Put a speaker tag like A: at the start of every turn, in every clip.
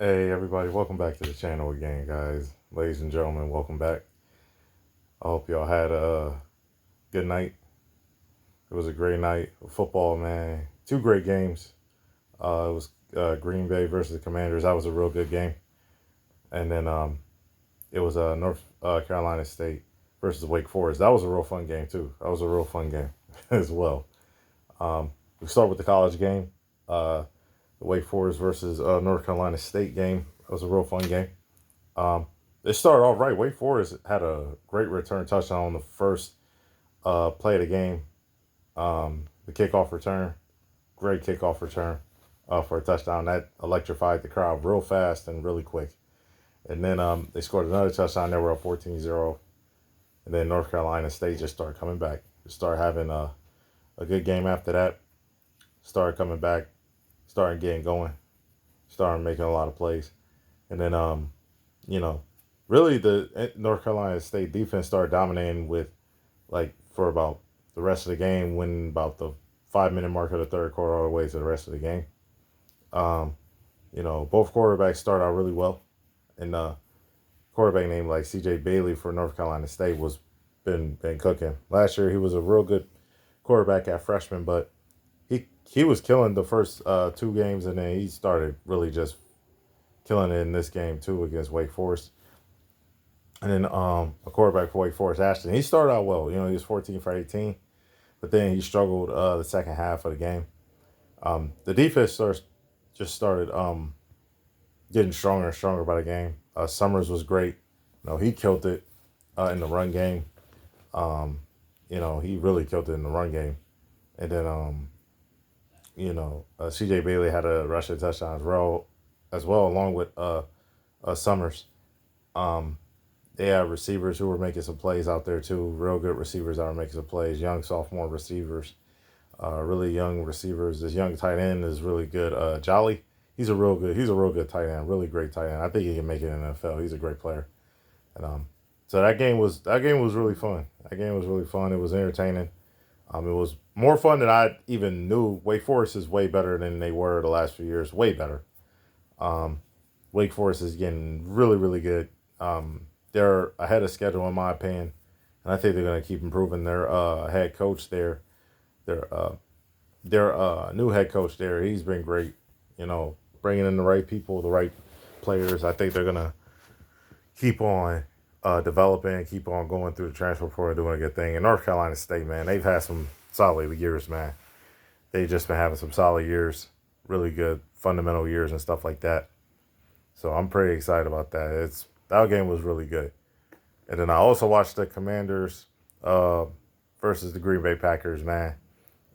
A: Hey everybody, welcome back to the channel again, guys. Ladies and gentlemen, welcome back. I hope y'all had a good night. It was a great night of football, man. Two great games. It was Green Bay versus the Commanders. That was a real good game. And then it was North Carolina State versus Wake Forest. That was a real fun game too. That was a real fun game as well. We start with the college game. The Wake Forest versus North Carolina State game. That was a real fun game. Um, it started off right. Wake Forest had a great return touchdown on the first play of the game. The kickoff return, great kickoff return for a touchdown. That electrified the crowd real fast and really quick. And then they scored another touchdown. They were up 14-0. And then North Carolina State just started coming back. Just started having a good game after that. Started coming back. Started getting going. Started making a lot of plays. And then you know, really the North Carolina State defense started dominating with like for about the rest of the game, when about the 5 minute mark of the third quarter all the way to the rest of the game. Um, both quarterbacks started out really well, and quarterback named like C.J. Bailey for North Carolina State was been cooking. Last year he was a real good quarterback at freshman, but he was killing the first two games, and then he started really just killing it in this game too against Wake Forest. And then a quarterback for Wake Forest, Ashton, he started out well. He was 14 for 18, but then he struggled the second half of the game. The defense just started getting stronger and stronger by the game. Summers was great. He killed it in the run game. He really killed it in the run game. And then, C.J. Bailey had a rushing touchdown as well, along with Summers. They have receivers who were making some plays out there too. Real good receivers that are making some plays. Young sophomore receivers, really young receivers. This young tight end is really good. Jolly, he's a real good tight end. Really great tight end. I think he can make it in the NFL. He's a great player. And so that game was really fun. That game was really fun. It was entertaining. It was more fun than I even knew. Wake Forest is way better than they were the last few years. Way better. Um, Wake Forest is getting really, really good. They're ahead of schedule in my opinion, and I think they're going to keep improving. Their head coach there, their new head coach there, he's been great. Bringing in the right people, the right players. I think they're going to keep on developing, keep on going through the transfer portal, doing a good thing. And North Carolina State, man, they've had some solid years, man. They've just been having some solid years, really good fundamental years and stuff like that. So I'm pretty excited about that. That game was really good. And then I also watched the Commanders versus the Green Bay Packers, man.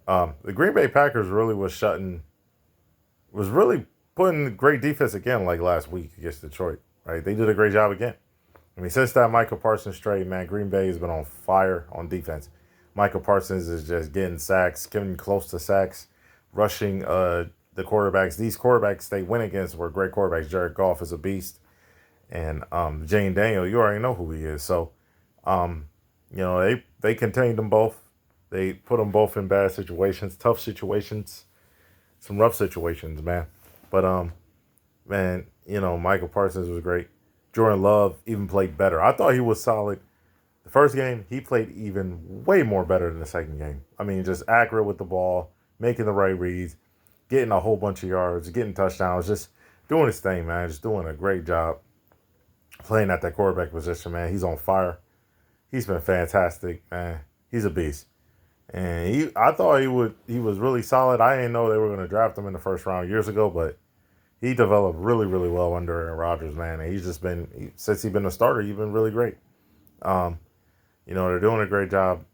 A: The Green Bay Packers was really putting great defense again, like last week against Detroit. Right, they did a great job again. I mean, since that Michael Parsons trade, man, Green Bay has been on fire on defense. Michael Parsons is just getting sacks, getting close to sacks, rushing the quarterbacks. These quarterbacks they went against were great quarterbacks. Jared Goff is a beast. And Jane Daniel, you already know who he is. So, they contained them both. They put them both in bad situations, tough situations, some rough situations, man. But man, Michael Parsons was great. Jordan Love even played better. I thought he was solid. The first game, he played even way more better than the second game. I mean, just accurate with the ball, making the right reads, getting a whole bunch of yards, getting touchdowns, just doing his thing, man. Just doing a great job playing at that quarterback position, man. He's on fire. He's been fantastic, man. He's a beast. And I thought he was really solid. I didn't know they were going to draft him in the first round years ago, but he developed really, really well under Aaron Rodgers, man. And he's just been, since he's been a starter, he's been really great. They're doing a great job,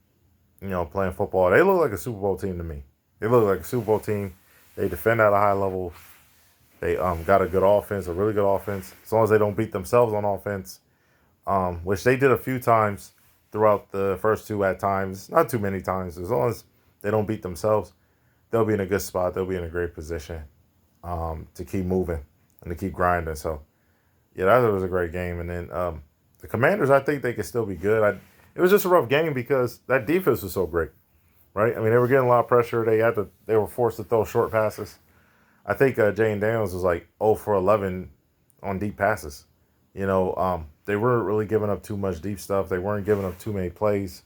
A: playing football. They look like a Super Bowl team to me. They look like a Super Bowl team. They defend at a high level. They got a good offense, a really good offense. As long as they don't beat themselves on offense, which they did a few times throughout the first two at times. Not too many times. As long as they don't beat themselves, they'll be in a good spot. They'll be in a great position to keep moving and to keep grinding. So, yeah, that was a great game. And then the Commanders, I think they could still be good. It was just a rough game because that defense was so great, right? I mean, they were getting a lot of pressure. They were forced to throw short passes. I think Jane Daniels was like 0 for 11 on deep passes. They weren't really giving up too much deep stuff. They weren't giving up too many plays.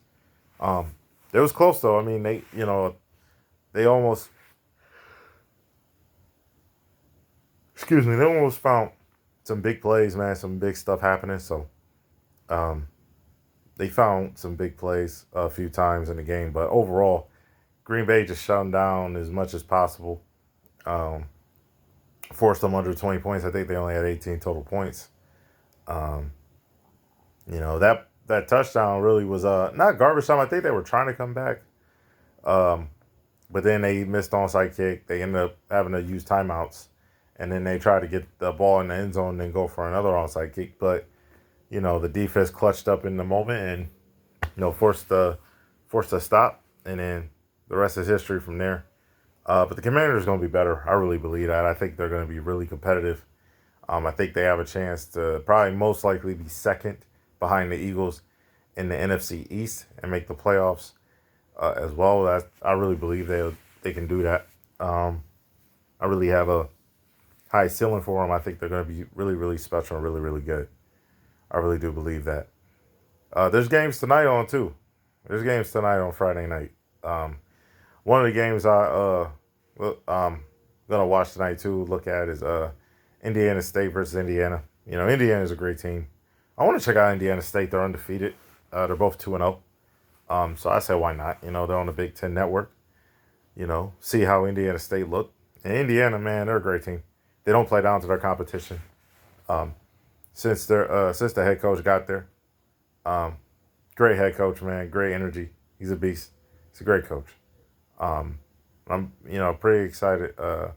A: Um, it was close though. I mean, they almost, excuse me, they almost found some big plays, man, some big stuff happening. So um, they found some big plays a few times in the game, but overall, Green Bay just shut them down as much as possible. Um, Forced them under 20 points. I think they only had 18 total points. Um, that touchdown really was not garbage time. I think they were trying to come back, um, but then they missed onside kick. They ended up having to use timeouts, and then they tried to get the ball in the end zone and then go for another onside kick. But the defense clutched up in the moment and forced a stop, and then the rest is history from there. But the Commanders are going to be better. I really believe that. I think they're going to be really competitive. I think they have a chance to probably most likely be second behind the Eagles in the NFC East and make the playoffs as well. I really believe they can do that. I really have a high ceiling for them. I think they're going to be really, really special and really, really good. I really do believe that. There's games tonight on too. There's games tonight on Friday night. One of the games I'm gonna watch tonight too. Look at is Indiana State versus Indiana. Indiana is a great team. I want to check out Indiana State. They're undefeated. They're both 2-0. So I say why not? They're on the Big Ten Network. See how Indiana State look. And Indiana, man, they're a great team. They don't play down to their competition. Since the head coach got there, great head coach, man. Great energy. He's a beast. He's a great coach. I'm pretty excited. I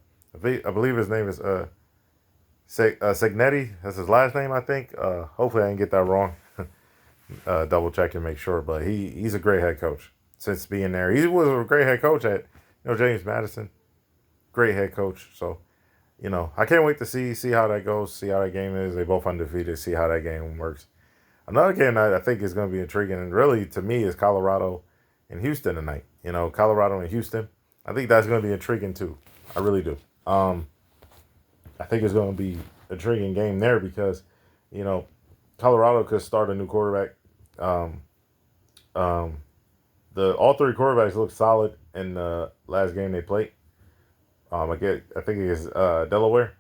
A: believe his name is Segnetti. That's his last name, I think. Hopefully I didn't get that wrong. Double check and make sure. But he's a great head coach since being there. He was a great head coach at James Madison. Great head coach. So I can't wait to see how that goes. See how that game is. They both undefeated. See how that game works. Another game that I think is going to be intriguing, and really to me, is Colorado and Houston tonight. Colorado and Houston. I think that's going to be intriguing too. I really do. I think it's going to be an intriguing game there because, Colorado could start a new quarterback. All three quarterbacks look solid in the last game they played. I think it is Delaware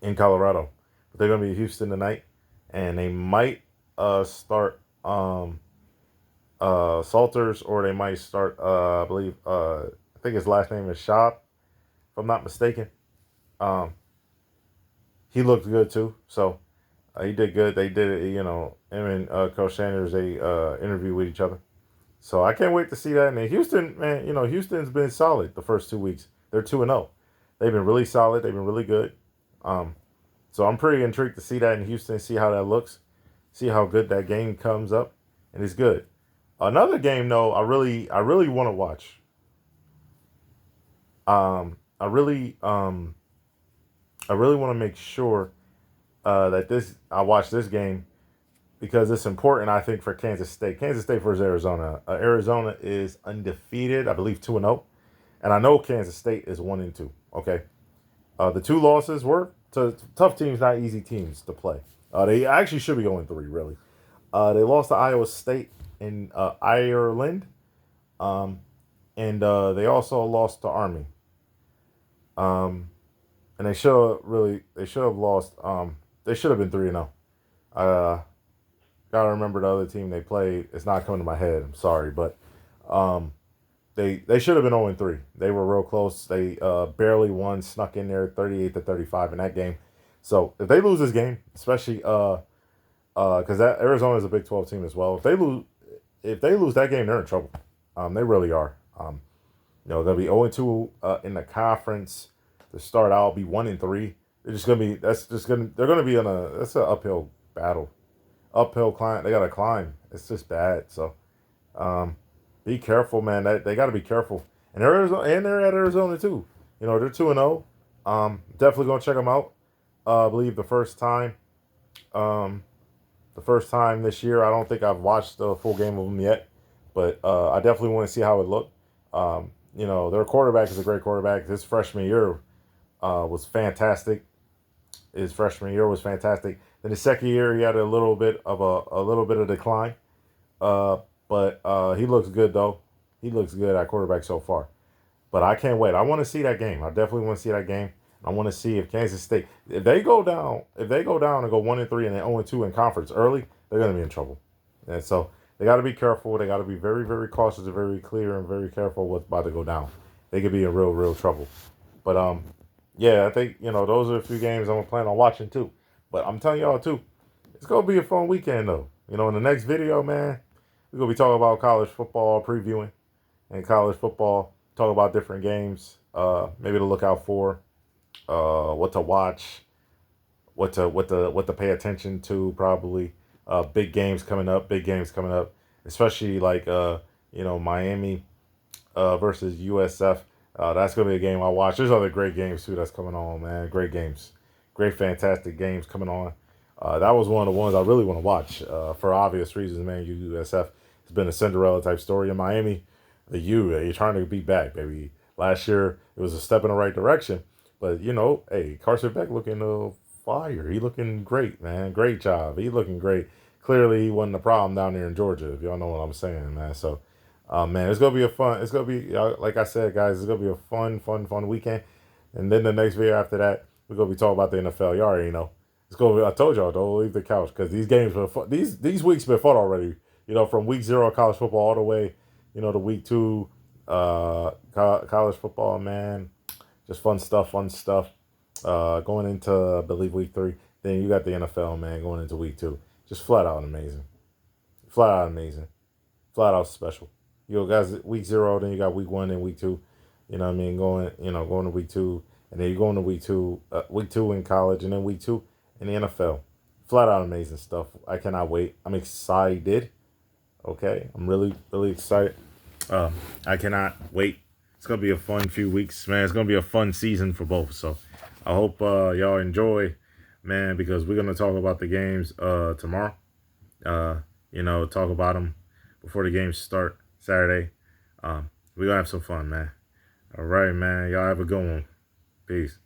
A: in Colorado, but they're going to be Houston tonight, and they might start Salters, or they might start I believe I think his last name is Schaub, if I'm not mistaken. He looked good too, so he did good. They did it, him and Coach Sanders, they interviewed with each other. So I can't wait to see that. And then Houston, man, Houston's been solid the first 2 weeks. They're 2-0. They've been really solid. They've been really good. So I'm pretty intrigued to see that in Houston, see how that looks, see how good that game comes up, and it's good. Another game, though, I really want to watch. I really want to make sure that I watch this game because it's important, I think, for Kansas State. Kansas State versus Arizona. Arizona is undefeated, I believe 2-0, and I know Kansas State is 1-2. Okay, the two losses were to tough teams, not easy teams to play. They actually should be 0-3, really. They lost to Iowa State in Ireland, and they also lost to Army. And they should have lost. They should have been 3-0. Gotta remember the other team they played. It's not coming to my head. I'm sorry, but they should have been 0-3. They were real close. They barely won, snuck in there 38-35 in that game. So if they lose this game, especially because that Arizona is a Big 12 team as well. If they lose that game, they're in trouble. They really are. They'll be 0-2 in the conference to start out. Be 1-3. They're just gonna be. They're gonna be that's an uphill battle, uphill climb. They gotta climb. It's just bad. So, be careful, man. They gotta be careful. And they're at Arizona too. They're 2-0. Definitely gonna check them out. I believe the first time this year. I don't think I've watched the full game of them yet, but I definitely want to see how it looked. Their quarterback is a great quarterback. His freshman year was fantastic. His freshman year was fantastic. Then his second year, he had a little bit of decline. But he looks good though. He looks good at quarterback so far. But I can't wait. I want to see that game. I definitely want to see that game. I want to see if Kansas State, if they go down and go 1-3 and then 0-2 in conference early, they're gonna be in trouble. And so they got to be careful. They got to be very, very cautious and very clear and very careful what's about to go down. They could be in real, real trouble. But yeah, I think those are a few games I'm planning on watching too. But I'm telling y'all too, it's gonna be a fun weekend though. In the next video, man, we're gonna be talking about college football previewing and college football. Talk about different games, maybe to look out for, what to watch, what to pay attention to. Probably big games coming up. Big games coming up, especially like Miami versus USF. That's gonna be a game I watch. There's other great games too that's coming on, man. Great games, great fantastic games coming on. That was one of the ones I really want to watch for obvious reasons, man. USF has been a Cinderella type story in Miami. You're trying to be back, baby. Last year it was a step in the right direction, but hey, Carson Beck looking fire. He looking great, man. Great job. He looking great. Clearly, he wasn't the problem down there in Georgia. If y'all know what I'm saying, man. So, man, it's gonna be a fun. It's gonna be like I said, guys. It's gonna be a fun weekend. And then the next video after that, we're gonna be talking about the NFL. You already know. It's gonna. I told y'all don't leave the couch because these games were fun. These weeks been fun already. From week 0 of college football all the way, to week 2, college football, man. Just fun stuff, fun stuff. Going into, I believe, week 3. Then you got the NFL, man, going into week 2. Just flat out amazing. Flat out amazing. Flat out special. Guys, week 0, then you got week 1 and week 2. You know what I mean? Going to week 2. And then you're going to week 2 in college, and then week 2 in the NFL. Flat out amazing stuff. I cannot wait. I'm excited. Okay? I'm really, really excited. I cannot wait. It's going to be a fun few weeks, man. It's going to be a fun season for both. So I hope y'all enjoy, man, because we're going to talk about the games tomorrow. Talk about them before the games start Saturday. We're going to have some fun, man. All right, man. Y'all have a good one. Peace.